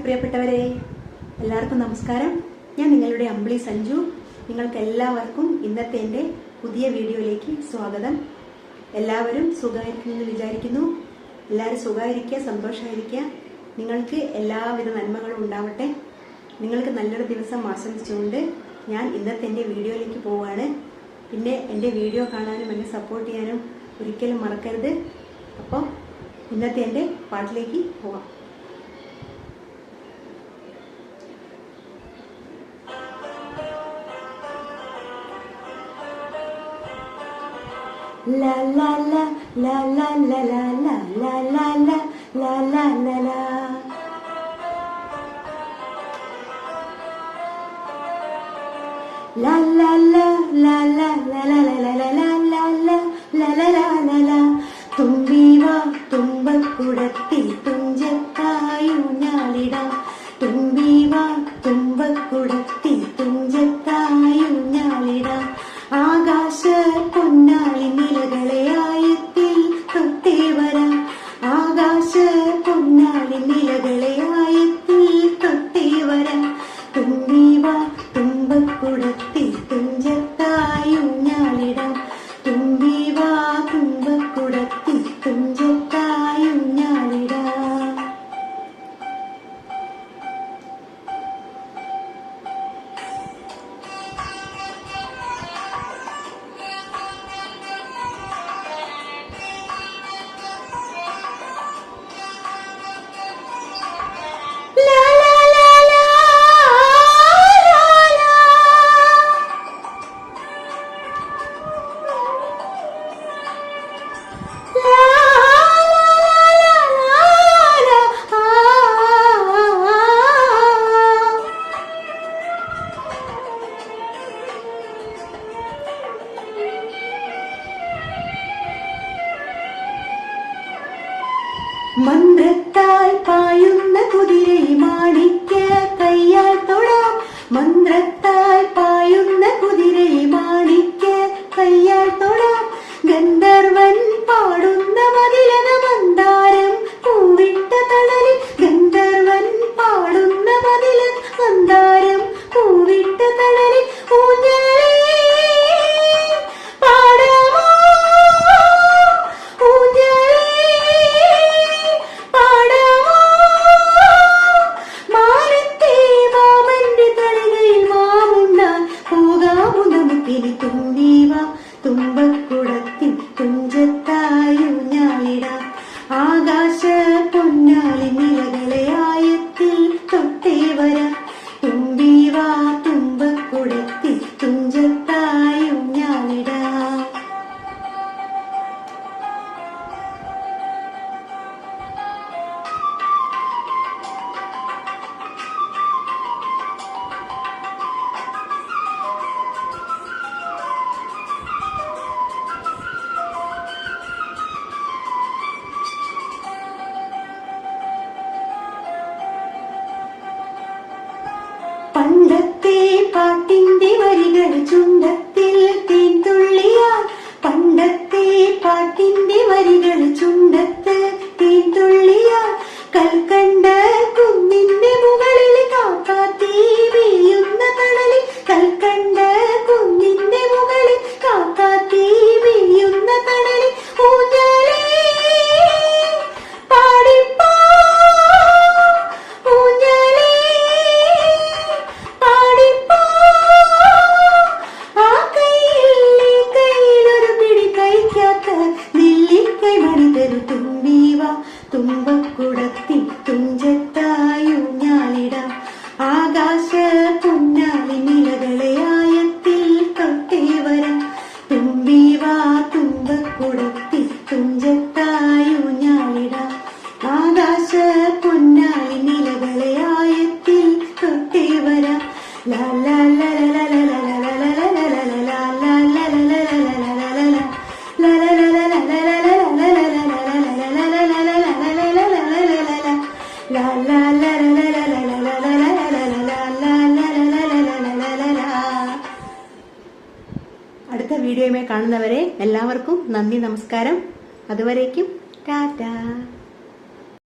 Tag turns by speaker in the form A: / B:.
A: പ്രിയപ്പെട്ടവരെ, എല്ലാവർക്കും നമസ്കാരം. ഞാൻ നിങ്ങളുടെ അമ്പിളി സഞ്ജു. നിങ്ങൾക്ക് എല്ലാവർക്കും ഇന്നത്തെ എൻ്റെ പുതിയ വീഡിയോയിലേക്ക് സ്വാഗതം. എല്ലാവരും സുഖമായിരിക്കുമെന്ന് വിചാരിക്കുന്നു. എല്ലാവരും സുഖമായിരിക്കുക, സന്തോഷമായിരിക്കുക. നിങ്ങൾക്ക് എല്ലാവിധ നന്മകളും ഉണ്ടാവട്ടെ. നിങ്ങൾക്ക് നല്ലൊരു ദിവസം ആശംസിച്ചുകൊണ്ട് ഞാൻ ഇന്നത്തെ എൻ്റെ വീഡിയോയിലേക്ക് പോവുകയാണ്. പിന്നെ എൻ്റെ വീഡിയോ കാണാനും എന്നെ സപ്പോർട്ട് ചെയ്യാനും ഒരിക്കലും മറക്കരുത്. അപ്പോൾ ഇന്നത്തെ എൻ്റെ പാട്ടിലേക്ക് പോവാം. La la la la la la la la la la la la la la la. La la la la la la la la la la la la la la la la la. തുമ്പിവാ തുമ്പക്കുടത്തിൽ തുഞ്ചത്തായൂഞ്ഞാലിടാം. തുമ്പിവാ തുമ്പക്കുടത്തിൽ തുഞ്ചത്തായൂഞ്ഞാലിടാം. ആകാശ പൊന്നാളി നിലകളെ ആയത്തിൽ തൊട്ടേ വരാം. ആകാശ പൊന്നാളി നിലകളെ ആയത്തിൽ തൊട്ടേ വരാം. തുമ്പിവാ തുമ്പക്കുടത്തിൽ തുഞ്ചത്തായൂഞ്ഞാലിടാം. തുമ്പിവാ തുമ്പക്കുടത്തിൽ തുഞ്ചത്തായൂഞ്ഞാലിടാം. മന്ത്രത്താൽ പായുന്ന കുതിരൈ മാണിക്യ കയ്യാൽ തൊടാം. മന്ത്രത്താൽ പായുന്ന കുതിരൈ മാണിക്യ കയ്യാൽ തൊടാം. ഗന്ധർവൻ പാടുന്ന മതിലക മന്ദാരം പൂവിട്ട തണലിൽ. ഗന്ധർവൻ പാടുന്ന മതിലക മന്ദാരം പൂവിട്ട തണലിൽ. ഊഞ്ഞാലേ പാടാമോ, ഊഞ്ഞാലേ പാടാമോ. മാനത്തെ മാമന്റെ തളികയിൽ മാമുണ്ണാൻ പോകാമോ നമുക്കിനി. തുമ്പിവാ തുമ്പക്കുടത്തിൽ തുഞ്ചത്തായൂഞ്ഞാലിടാം. ആകാശ പൊന്നാളി നിലകളെ ആയത്തിൽ തൊട്ടേ വരാം. തുമ്പിവാ തുമ്പക്കുടത്തിൽ തുഞ്ചത്തായൂഞ്ഞാലിടാം. പണ്ടത്തെ പാട്ടിന്റെ വരികൾ ചുണ്ടത്തിൽ തേൻതുള്ളിയാൽ. പണ്ടത്തെ പാട്ടിന്റെ വരികൾ ചുണ്ടത്ത് തേൻതുള്ളിയാൽ. കൽക്കണ്ട കുന്നിന്റെ മുകളിൽ കാക്കാത്തി വീഴുന്ന തണലിൽ. കൽക്കണ്ട കുന്നിന്റെ മുകളിൽ കാക്കാത്തി വീഴുന്ന തണലിൽ. ഊഞ്ഞാലേ പാടിപ്പോ, ഊഞ്ഞാലേ പാടിപ്പോ. ആ കയ്യിലൊരു പിടി കഴിക്കാത്ത നെല്ലിക്കൈ മണി തരു. തുമ്പിവാ തുമ്പക്കുടത്തിൽ തുഞ്ചത്തായൂഞ്ഞാലിടാം. ആകാശ പൊന്നാളി നിലകളെ ആയത്തിൽ തൊട്ടേ വരാം. തുമ്പിവാ തുമ്പക്കുടത്തിൽ തുഞ്ചത്തായൂഞ്ഞാലിടാം. ആകാശ പൊന്നാളി നിലകളെ ആയത്തിൽ തൊട്ടേ വരാം. ലാ ലാ ലാ ലാ ലാ ലാ ലാ ലാ ലാ ലാ ലാ ലാ ലാ ലാ ലാ ലാ അടുത്ത വീഡിയോയുമായി കാണുന്നവരെ എല്ലാവർക്കും നന്ദി, നമസ്കാരം. അതുവരേക്കും ടാറ്റാ.